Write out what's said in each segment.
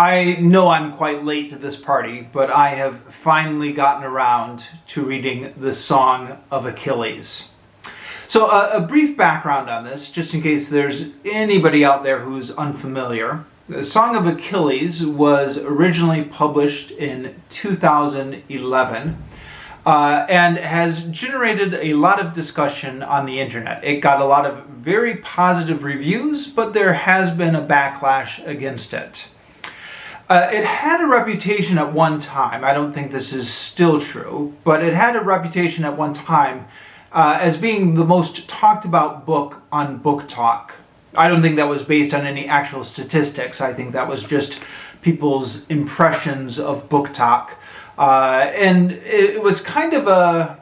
I know I'm quite late to this party, but I have finally gotten around to reading the Song of Achilles. So a brief background on this, just in case there's anybody out there who's unfamiliar. The Song of Achilles was originally published in 2011 and has generated a lot of discussion on the internet. It got a lot of very positive reviews, but there has been a backlash against it. It had a reputation at one time, I don't think this is still true, but it had a reputation at one time as being the most talked about book on Book Talk. I don't think that was based on any actual statistics. I think that was just people's impressions of Book Talk. And it was kind of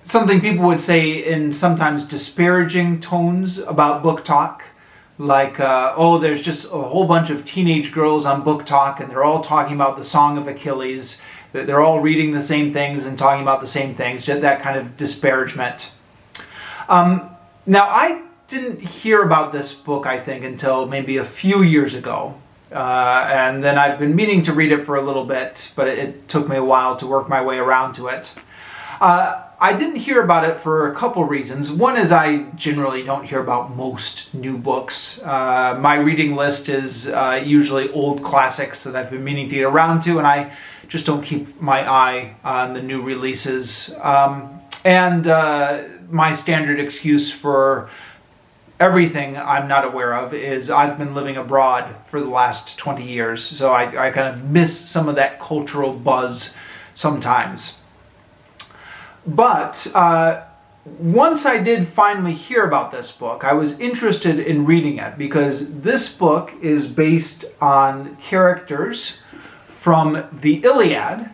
something people would say in sometimes disparaging tones about Book Talk. Like, oh, there's just a whole bunch of teenage girls on Book Talk and they're all talking about the Song of Achilles. They're all reading the same things and talking about the same things, just that kind of disparagement. Now, I didn't hear about this book, I think, until maybe a few years ago. And then I've been meaning to read it for a little bit, but it took me a while to work my way around to it. I didn't hear about it for a couple reasons. One is I generally don't hear about most new books. My reading list is usually old classics that I've been meaning to get around to, and I just don't keep my eye on the new releases. And my standard excuse for everything I'm not aware of is I've been living abroad for the last 20 years, so I kind of miss some of that cultural buzz sometimes. But once I did finally hear about this book, I was interested in reading it because this book is based on characters from the Iliad.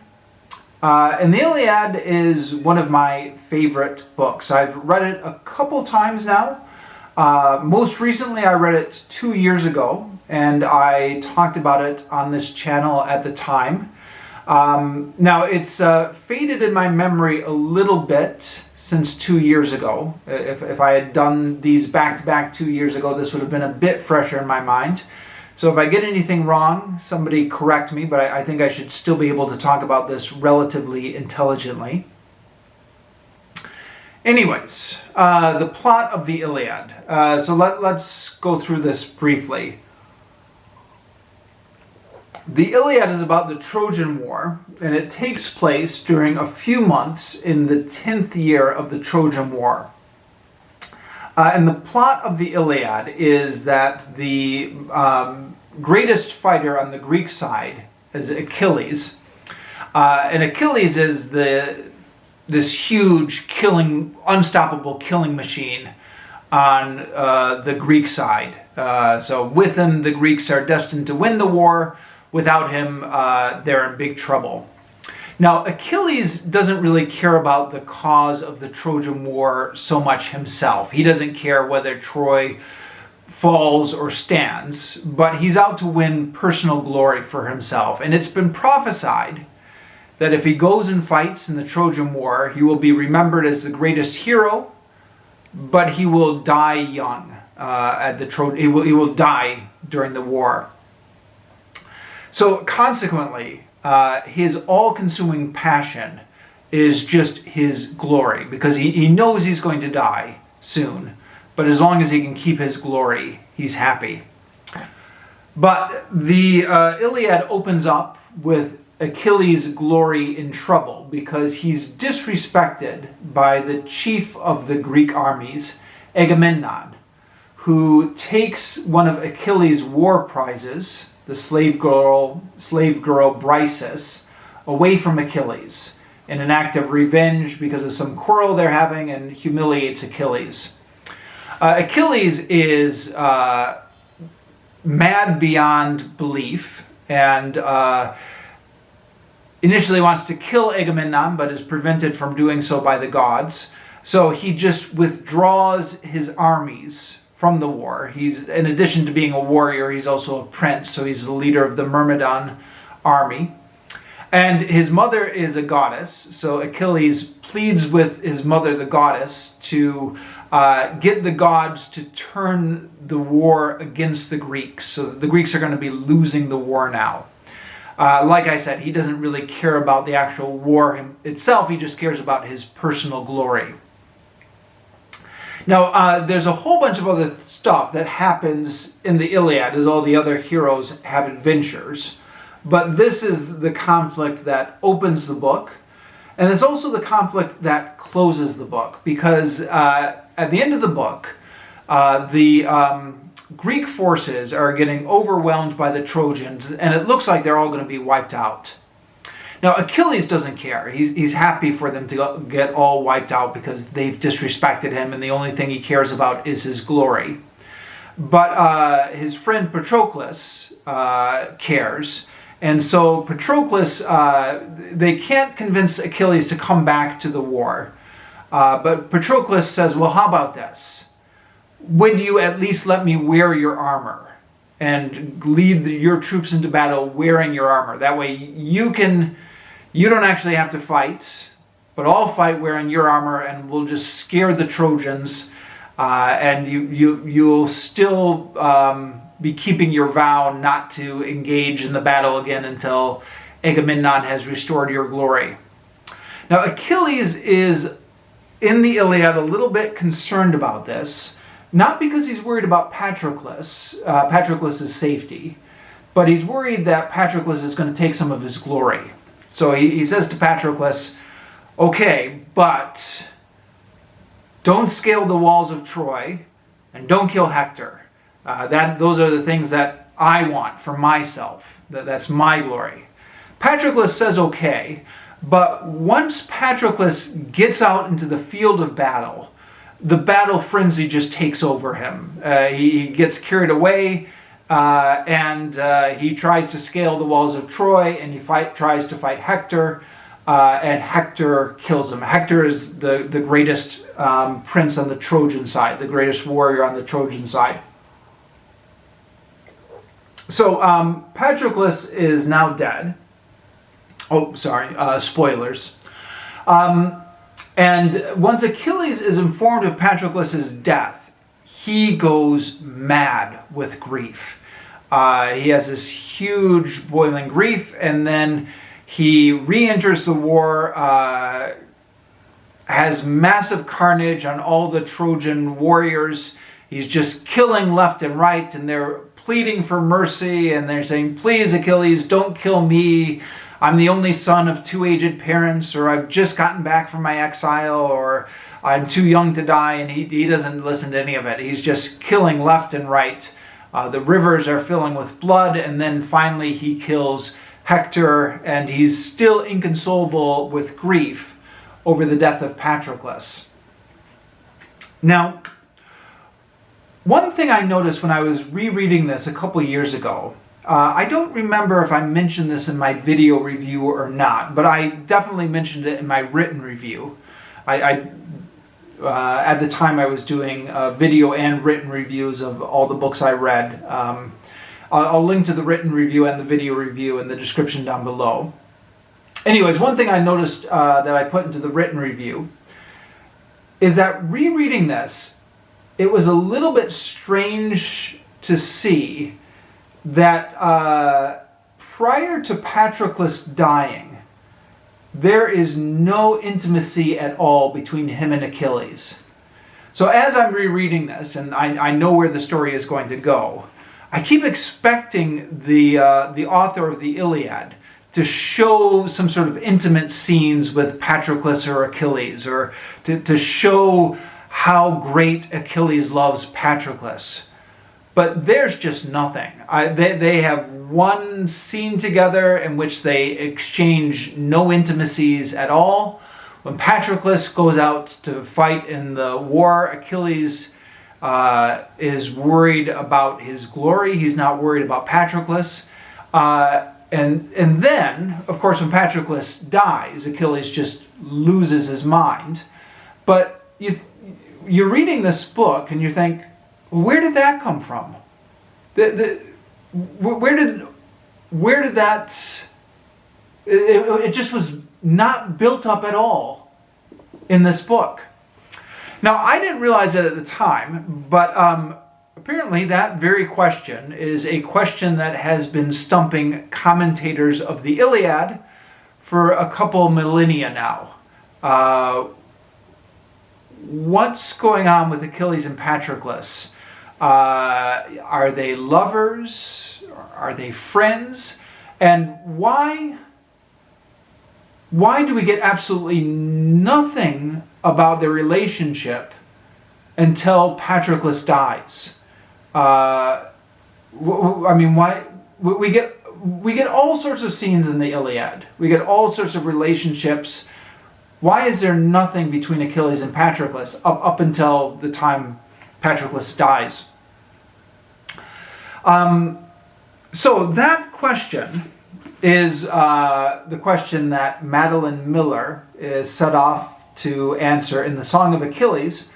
And the Iliad is one of my favorite books. I've read it a couple times now. Most recently I read it 2 years ago, and I talked about it on this channel at the time. Now it's faded in my memory a little bit since 2 years ago. If I had done these back-to-back 2 years ago, this would have been a bit fresher in my mind. So if I get anything wrong, somebody correct me, but I think I should still be able to talk about this relatively intelligently. Anyways, the plot of the Iliad. So let's go through this briefly. The Iliad is about the Trojan War, and it takes place during a few months in the 10th year of the Trojan War. And the plot of the Iliad is that the greatest fighter on the Greek side is Achilles. And Achilles is this huge unstoppable killing machine on the Greek side. So with him, the Greeks are destined to win the war. Without him, they're in big trouble. Now, Achilles doesn't really care about the cause of the Trojan War so much himself. He doesn't care whether Troy falls or stands, but he's out to win personal glory for himself. And it's been prophesied that if he goes and fights in the Trojan War, he will be remembered as the greatest hero, but he will die young. He will die during the war. So consequently, his all-consuming passion is just his glory, because he knows he's going to die soon, but as long as he can keep his glory, he's happy. But the Iliad opens up with Achilles' glory in trouble because he's disrespected by the chief of the Greek armies, Agamemnon, who takes one of Achilles' war prizes, the slave girl Briseis, away from Achilles in an act of revenge because of some quarrel they're having, and humiliates Achilles. Achilles is mad beyond belief and initially wants to kill Agamemnon, but is prevented from doing so by the gods. So he just withdraws his armies from the war. He's, in addition to being a warrior, he's also a prince, so he's the leader of the Myrmidon army. And his mother is a goddess, so Achilles pleads with his mother, the goddess, to get the gods to turn the war against the Greeks. So the Greeks are going to be losing the war now. Like I said, he doesn't really care about the actual war itself, he just cares about his personal glory. Now, there's a whole bunch of other stuff that happens in the Iliad as all the other heroes have adventures. But this is the conflict that opens the book. And it's also the conflict that closes the book. Because at the end of the book, the Greek forces are getting overwhelmed by the Trojans. And it looks like they're all going to be wiped out. Now, Achilles doesn't care. He's happy for them to get all wiped out because they've disrespected him. And the only thing he cares about is his glory. But his friend Patroclus cares. And so Patroclus, they can't convince Achilles to come back to the war. But Patroclus says, well, how about this? Would you at least let me wear your armor and lead your troops into battle wearing your armor? That way you don't actually have to fight, but I'll fight wearing your armor and we'll just scare the Trojans. And you'll still be keeping your vow not to engage in the battle again until Agamemnon has restored your glory. Now, Achilles is in the Iliad a little bit concerned about this, not because he's worried about Patroclus' safety, but he's worried that Patroclus is going to take some of his glory. So he says to Patroclus, okay, but don't scale the walls of Troy and don't kill Hector. Those are the things that I want for myself. That's my glory. Patroclus says okay, but once Patroclus gets out into the field of battle, the battle frenzy just takes over him. He gets carried away, and he tries to scale the walls of Troy, and he tries to fight Hector, and Hector kills him. Hector is the greatest prince on the Trojan side, the greatest warrior on the Trojan side. So Patroclus is now dead. Oh, sorry, spoilers. And once Achilles is informed of Patroclus' death, he goes mad with grief. He has this huge boiling grief, and then he re-enters the war, has massive carnage on all the Trojan warriors. He's just killing left and right, and they're pleading for mercy, and they're saying, please, Achilles, don't kill me. I'm the only son of two aged parents, or I've just gotten back from my exile, or I'm too young to die, and he doesn't listen to any of it. He's just killing left and right. The rivers are filling with blood, and then finally he kills Hector, and he's still inconsolable with grief over the death of Patroclus. Now, one thing I noticed when I was rereading this a couple years ago, I don't remember if I mentioned this in my video review or not, but I definitely mentioned it in my written review. At the time I was doing video and written reviews of all the books I read. I'll link to the written review and the video review in the description down below. Anyways, one thing I noticed that I put into the written review is that rereading this, it was a little bit strange to see that prior to Patroclus dying, there is no intimacy at all between him and Achilles. So as I'm rereading this, and I know where the story is going to go, I keep expecting the author of the Iliad to show some sort of intimate scenes with Patroclus or Achilles, or to show how great Achilles loves Patroclus. But there's just nothing. They have one scene together in which they exchange no intimacies at all. When Patroclus goes out to fight in the war, Achilles is worried about his glory. He's not worried about Patroclus. And then, of course, when Patroclus dies, Achilles just loses his mind. But you're reading this book and you think, where did that come from? Where did that it just was not built up at all in this book. Now, I didn't realize it at the time, but apparently that very question is a question that has been stumping commentators of the Iliad for a couple millennia now. What's going on with Achilles and Patroclus? Are they lovers? Are they friends? And why do we get absolutely nothing about their relationship until Patroclus dies? I mean, why? We get all sorts of scenes in the Iliad. We get all sorts of relationships. Why is there nothing between Achilles and Patroclus up until the time Patroclus dies? So that question is the question that Madeline Miller is set off to answer in the Song of Achilles,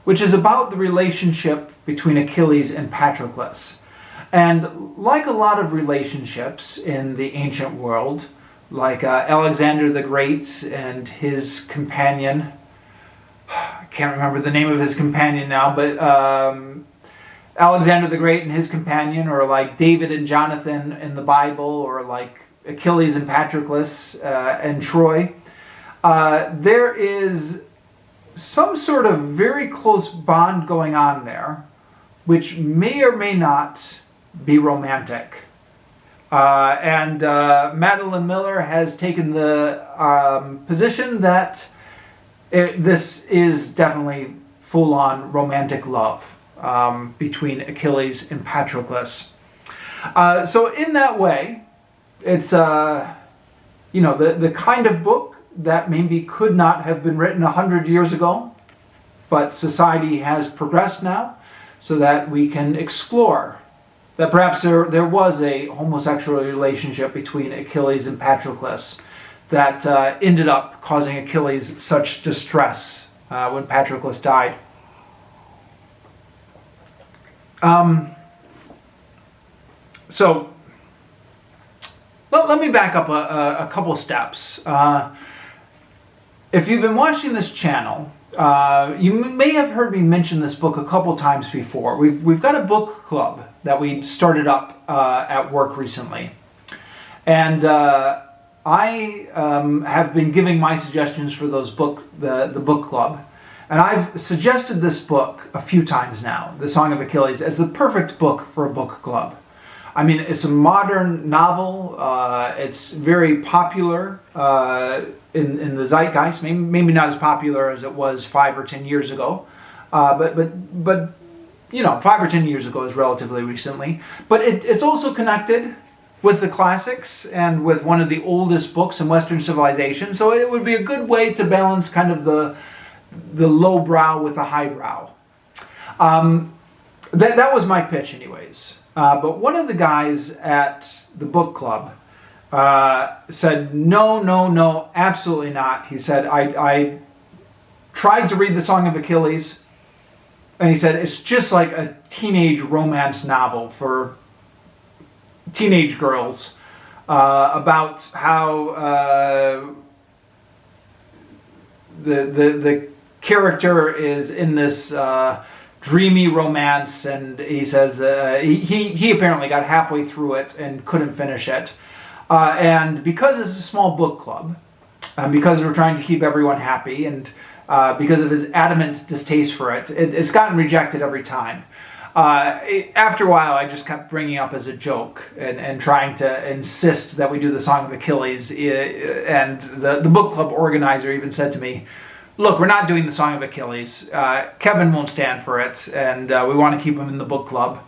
which is about the relationship between Achilles and Patroclus. And like a lot of relationships in the ancient world, like Alexander the Great and his companion, I can't remember the name of his companion now, but Alexander the Great and his companion, or like David and Jonathan in the Bible, or like Achilles and Patroclus and Troy, there is some sort of very close bond going on there, which may or may not be romantic. And Madeline Miller has taken the position that this is definitely full-on romantic love between Achilles and Patroclus. So in that way, it's the kind of book that maybe could not have been written 100 years ago, but society has progressed now so that we can explore that perhaps there was a homosexual relationship between Achilles and Patroclus that ended up causing Achilles such distress when Patroclus died. So let me back up a couple steps. If you've been watching this channel, you may have heard me mention this book a couple times before. We've got a book club that we started up at work recently. And I have been giving my suggestions for the book club. And I've suggested this book a few times now, The Song of Achilles, as the perfect book for a book club. I mean, it's a modern novel. It's very popular in the zeitgeist. Maybe not as popular as it was 5 or 10 years ago, but 5 or 10 years ago is relatively recently. But it's also connected with the classics and with one of the oldest books in Western civilization. So it would be a good way to balance kind of the lowbrow with the highbrow. That was my pitch, anyways. But one of the guys at the book club said, no, absolutely not. He said, I tried to read the Song of Achilles, and he said, it's just like a teenage romance novel for teenage girls about how the character is in this dreamy romance, and he says he apparently got halfway through it and couldn't finish it. And because it's a small book club, because we're trying to keep everyone happy, and because of his adamant distaste for it, it's gotten rejected every time. After a while, I just kept bringing up as a joke and trying to insist that we do the Song of Achilles. And the book club organizer even said to me, look, we're not doing the Song of Achilles. Kevin won't stand for it, and we want to keep him in the book club.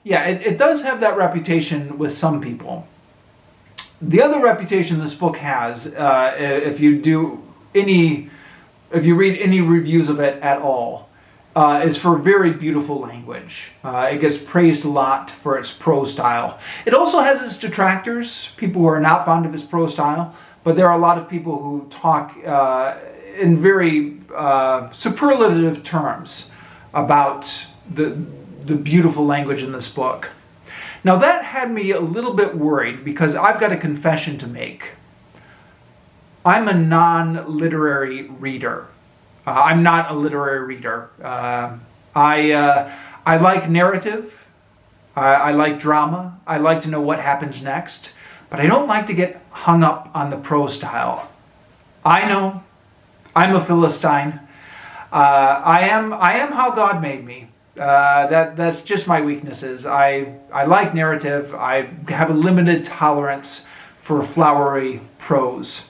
It does have that reputation with some people. The other reputation this book has, if you read any reviews of it at all, is for very beautiful language. It gets praised a lot for its prose style. It also has its detractors, people who are not fond of its prose style, but there are a lot of people who talk in very superlative terms about the beautiful language in this book. Now that had me a little bit worried because I've got a confession to make. I'm a non-literary reader. I'm not a literary reader. I like narrative. I like drama. I like to know what happens next. But I don't like to get hung up on the prose style. I know. I'm a Philistine. I am how God made me. That's just my weaknesses. I like narrative. I have a limited tolerance for flowery prose.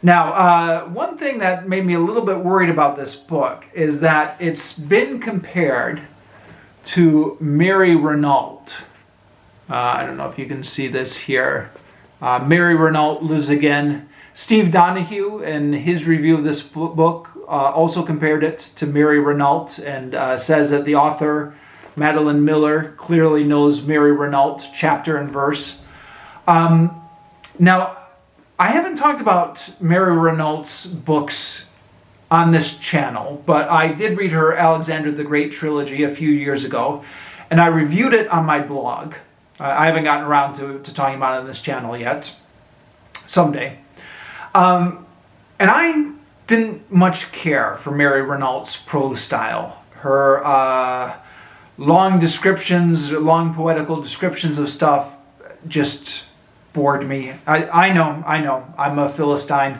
Now, one thing that made me a little bit worried about this book is that it's been compared to Mary Renault. I don't know if you can see this here. Mary Renault Lives Again. Steve Donahue, in his review of this book, also compared it to Mary Renault and says that the author, Madeline Miller, clearly knows Mary Renault, chapter and verse. Now, I haven't talked about Mary Renault's books on this channel, but I did read her Alexander the Great trilogy a few years ago, and I reviewed it on my blog. I haven't gotten around to talking about it on this channel yet. Someday. And I didn't much care for Mary Renault's prose style. Her long descriptions, long poetical descriptions of stuff just bored me. I know. I'm a Philistine.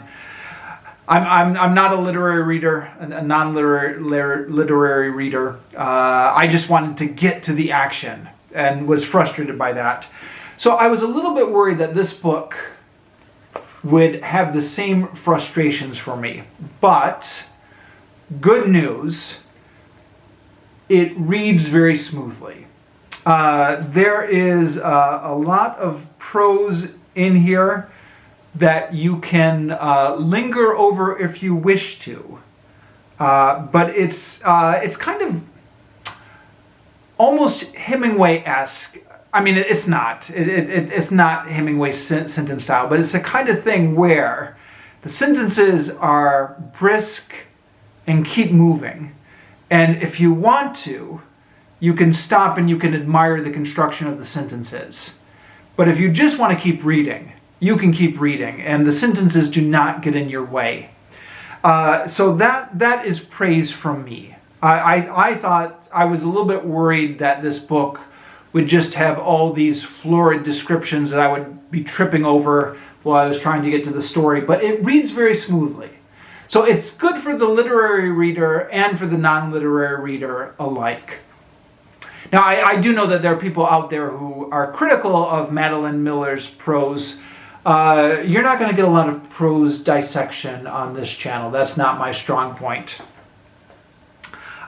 I'm not a literary reader, a non-literary reader. I just wanted to get to the action and was frustrated by that. So I was a little bit worried that this book would have the same frustrations for me. But good news, it reads very smoothly. There is a lot of prose in here that you can linger over if you wish to. But it's kind of almost Hemingway-esque. I mean, it's not. It's not Hemingway's sentence style, but it's a kind of thing where the sentences are brisk and keep moving. And if you want to, you can stop and you can admire the construction of the sentences. But if you just want to keep reading, you can keep reading, and the sentences do not get in your way. So that is praise from me. I thought, I was a little bit worried that this book would just have all these florid descriptions that I would be tripping over while I was trying to get to the story, but it reads very smoothly. So it's good for the literary reader and for the non-literary reader alike. Now, I do know that there are people out there who are critical of Madeline Miller's prose. You're not going to get a lot of prose dissection on this channel. That's not my strong point.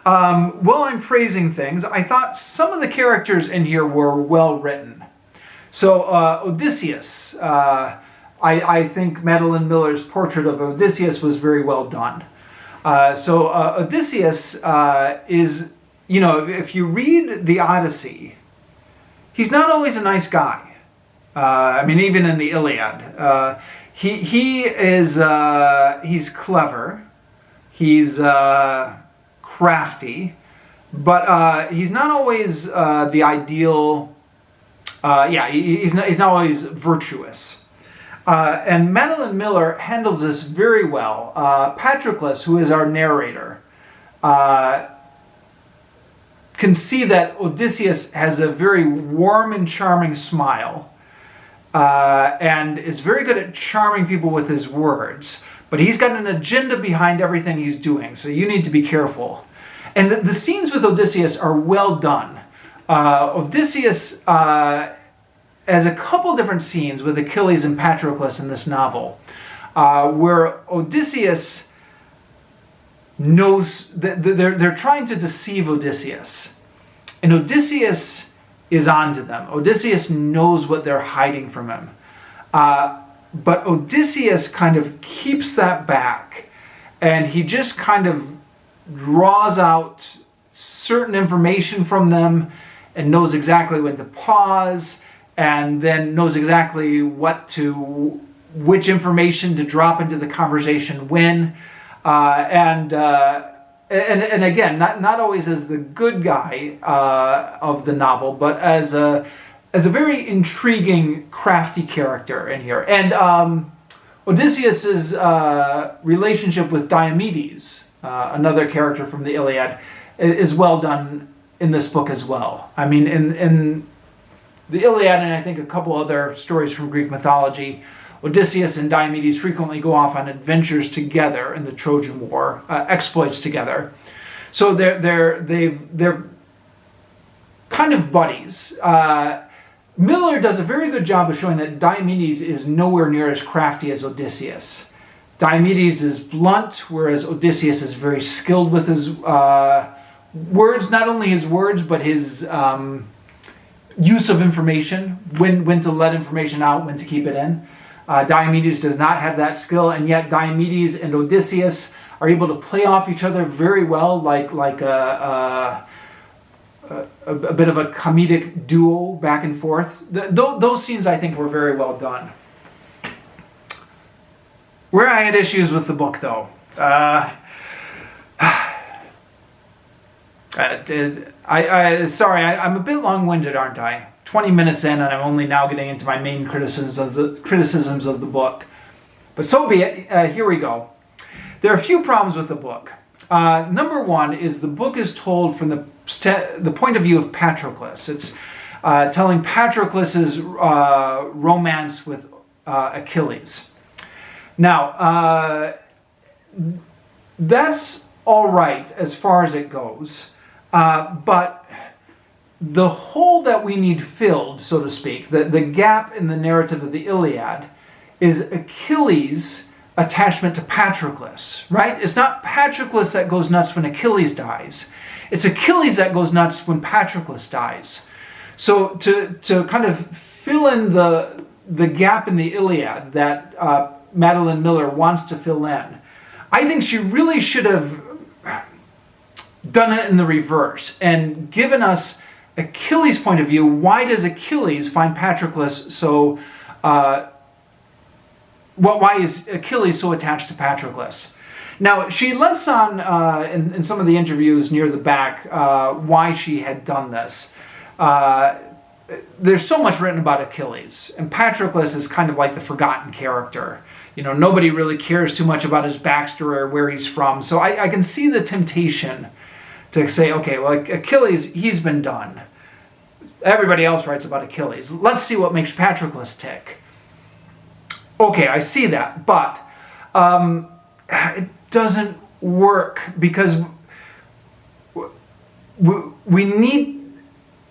While I'm praising things, I thought some of the characters in here were well written. So Odysseus, I think Madeline Miller's portrait of Odysseus was very well done. So Odysseus is, you know, if you read the Odyssey, he's not always a nice guy. I mean, even in the Iliad, he's clever, he's crafty, but he's not always the ideal. He's not always virtuous. And Madeline Miller handles this very well. Patroclus, who is our narrator, can see that Odysseus has a very warm and charming smile, and is very good at charming people with his words. But he's got an agenda behind everything he's doing, so you need to be careful. And the scenes with Odysseus are well done. Odysseus has a couple different scenes with Achilles and Patroclus in this novel, where Odysseus knows that they're trying to deceive Odysseus. And Odysseus is onto them. Odysseus knows what they're hiding from him. But Odysseus kind of keeps that back, and he just kind of draws out certain information from them and knows exactly when to pause, and then knows exactly which information to drop into the conversation when. And again, not always as the good guy of the novel, but as as a very intriguing, crafty character in here. And Odysseus's relationship with Diomedes, another character from the Iliad, is well done in this book as well. I mean, in the Iliad, and I think a couple other stories from Greek mythology, Odysseus and Diomedes frequently go off on adventures together in the Trojan War, exploits together. So they're kind of buddies. Miller does a very good job of showing that Diomedes is nowhere near as crafty as Odysseus. Diomedes is blunt, whereas Odysseus is very skilled with his words, not only his words, but his use of information, when to let information out, when to keep it in. Diomedes does not have that skill, and yet Diomedes and Odysseus are able to play off each other very well, like a bit of a comedic duel back and forth. Those scenes, I think, were very well done. Where I had issues with the book, though, sorry, I'm a bit long-winded, aren't I? 20 minutes in, and I'm only now getting into my main criticisms of the book. But so be it. Here we go. There are a few problems with the book. Number one is the book is told from the point of view of Patroclus. It's telling Patroclus's romance with Achilles. Now, that's all right as far as it goes, but the hole that we need filled, so to speak, the gap in the narrative of the Iliad, is Achilles' attachment to Patroclus, right? It's not Patroclus that goes nuts when Achilles dies. It's Achilles that goes nuts when Patroclus dies. So to kind of fill in the gap in the Iliad that Madeline Miller wants to fill in, I think she really should have done it in the reverse and given us Achilles' point of view. Why does Achilles find Patroclus so... why is Achilles so attached to Patroclus? Now, she lets on, in some of the interviews near the back, why she had done this. There's so much written about Achilles, and Patroclus is kind of like the forgotten character. You know, nobody really cares too much about his backstory or where he's from. So I can see the temptation to say, okay, well, Achilles, he's been done. Everybody else writes about Achilles. Let's see what makes Patroclus tick. Okay, I see that, but it doesn't work because we need,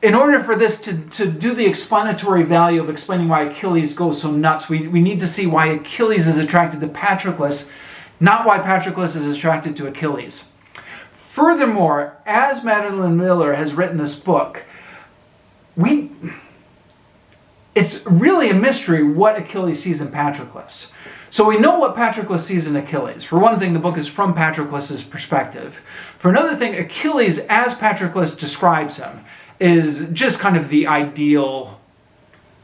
in order for this to do the explanatory value of explaining why Achilles goes so nuts, we need to see why Achilles is attracted to Patroclus, not why Patroclus is attracted to Achilles. Furthermore, as Madeline Miller has written this book, it's really a mystery what Achilles sees in Patroclus. So we know what Patroclus sees in Achilles. For one thing, the book is from Patroclus' perspective. For another thing, Achilles, as Patroclus describes him, is just kind of the ideal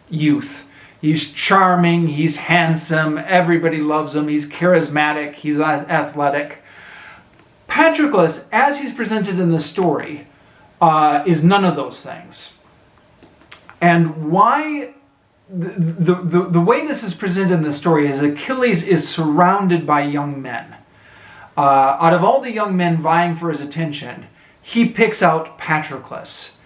youth. He's charming, he's handsome, everybody loves him, he's charismatic, he's athletic. Patroclus, as he's presented in the story, is none of those things. And why the way this is presented in the story is Achilles is surrounded by young men. Out of all the young men vying for his attention, he picks out Patroclus.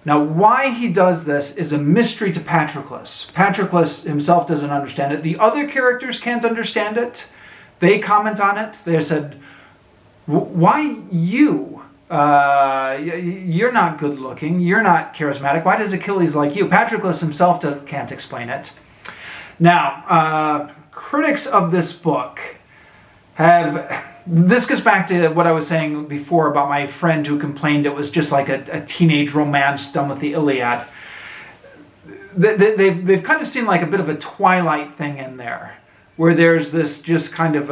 Now, why he does this is a mystery to Patroclus. Patroclus himself doesn't understand it. The other characters can't understand it. They comment on it. They said, why you? You're not good looking. You're not charismatic. Why does Achilles like you? Patroclus himself can't explain it. Now, critics of this book this goes back to what I was saying before about my friend who complained it was just like a teenage romance done with the Iliad. They've kind of seen like a bit of a Twilight thing in there, where there's this just kind of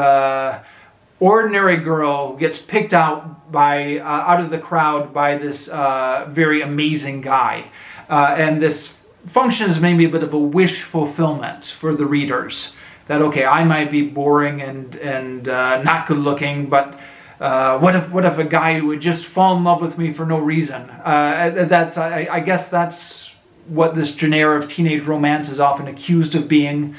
ordinary girl who gets picked out by out of the crowd by this very amazing guy, and this functions maybe a bit of a wish fulfillment for the readers. That okay, I might be boring and not good looking, but what if a guy would just fall in love with me for no reason? I guess that's what this genre of teenage romance is often accused of being.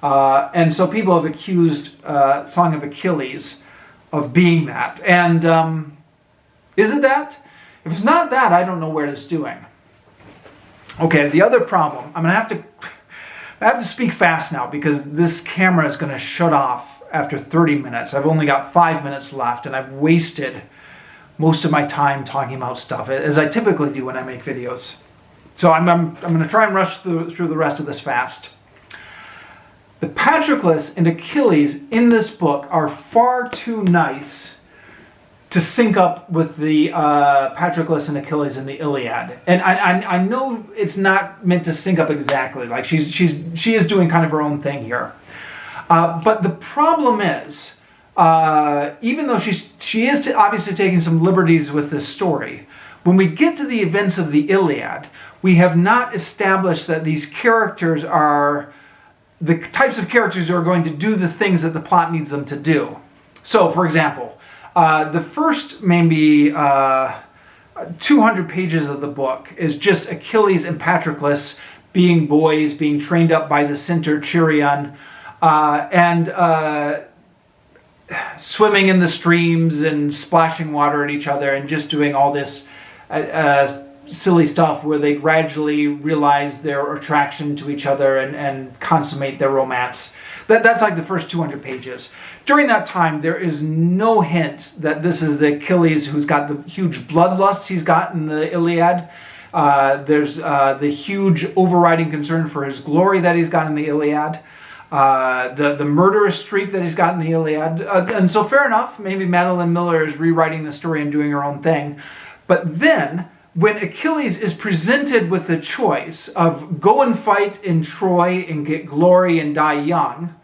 And so people have accused Song of Achilles of being that. And is it that? If it's not that, I don't know what it's doing. Okay, the other problem, I have to speak fast now because this camera is going to shut off after 30 minutes. I've only got 5 minutes left, and I've wasted most of my time talking about stuff, as I typically do when I make videos. So I'm going to try and rush through the rest of this fast. The Patroclus and Achilles in this book are far too nice to sync up with the Patroclus and Achilles in the Iliad. And I know it's not meant to sync up exactly. Like she is doing kind of her own thing here. But the problem is, even though she is obviously taking some liberties with this story, when we get to the events of the Iliad, we have not established that these characters are the types of characters who are going to do the things that the plot needs them to do. So, for example, the first maybe 200 pages of the book is just Achilles and Patroclus being boys, being trained up by the centaur Cheiron, and swimming in the streams and splashing water at each other and just doing all this silly stuff where they gradually realize their attraction to each other and consummate their romance. That's like the first 200 pages. During that time, there is no hint that this is the Achilles who's got the huge bloodlust he's got in the Iliad. There's the huge overriding concern for his glory that he's got in the Iliad. The murderous streak that he's got in the Iliad. And so fair enough, maybe Madeline Miller is rewriting the story and doing her own thing. But then, when Achilles is presented with the choice of go and fight in Troy and get glory and die young,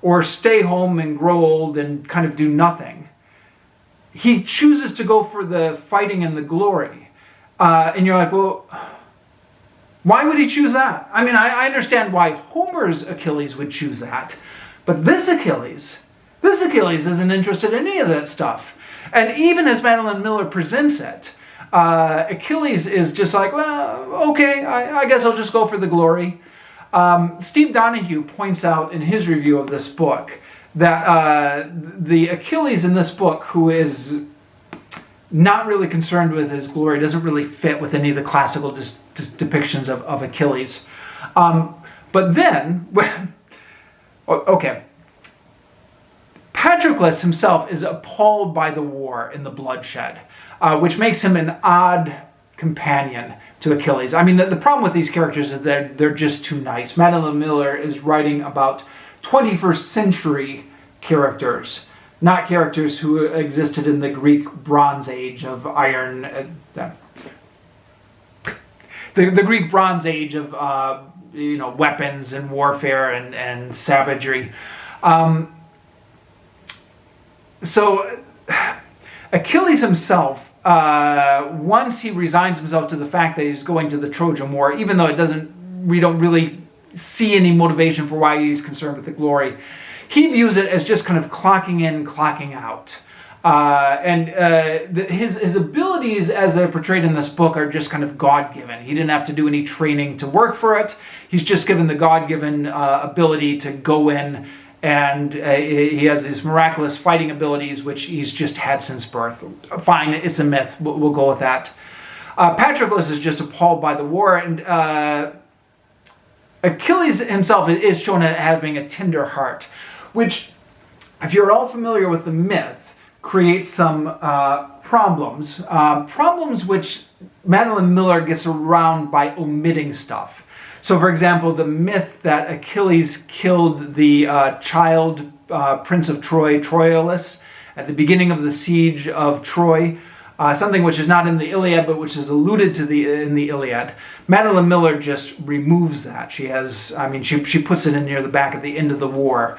or stay home and grow old and kind of do nothing, he chooses to go for the fighting and the glory. And you're like, well, why would he choose that? I mean, I understand why Homer's Achilles would choose that, but this Achilles isn't interested in any of that stuff. And even as Madeline Miller presents it, Achilles is just like, well, okay, I guess I'll just go for the glory. Steve Donahue points out in his review of this book that the Achilles in this book, who is not really concerned with his glory, doesn't really fit with any of the classical depictions of Achilles. But then, okay, Patroclus himself is appalled by the war and the bloodshed, which makes him an odd companion to Achilles. I mean, the problem with these characters is that they're just too nice. Madeline Miller is writing about 21st century characters, not characters who existed in the Greek Bronze Age of iron. The Greek Bronze Age of weapons and warfare and savagery. So Achilles himself, once he resigns himself to the fact that he's going to the Trojan War, even though we don't really see any motivation for why he's concerned with the glory, he views it as just kind of clocking in, clocking out. His abilities as they're portrayed in this book are just kind of God-given. He didn't have to do any training to work for it. He's just given the God-given ability to go in, and he has these miraculous fighting abilities, which he's just had since birth. Fine, it's a myth. We'll go with that. Patroclus is just appalled by the war, and Achilles himself is shown as having a tender heart, which, if you're all familiar with the myth, creates some problems. Problems which Madeline Miller gets around by omitting stuff. So, for example, the myth that Achilles killed the child prince of Troy, Troilus, at the beginning of the siege of Troy, something which is not in the Iliad, but which is alluded to in the Iliad. Madeline Miller just removes that. She puts it in near the back at the end of the war.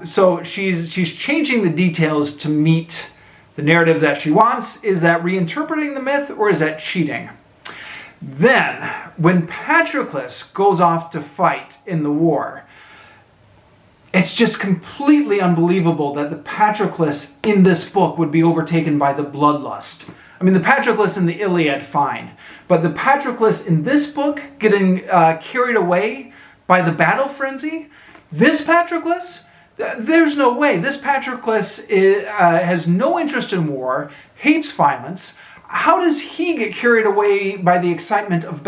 So she's changing the details to meet the narrative that she wants. Is that reinterpreting the myth, or is that cheating? Then, when Patroclus goes off to fight in the war, it's just completely unbelievable that the Patroclus in this book would be overtaken by the bloodlust. I mean, the Patroclus in the Iliad, fine. But the Patroclus in this book getting carried away by the battle frenzy? This Patroclus? There's no way. This Patroclus has no interest in war, hates violence. How does he get carried away by the excitement of battle?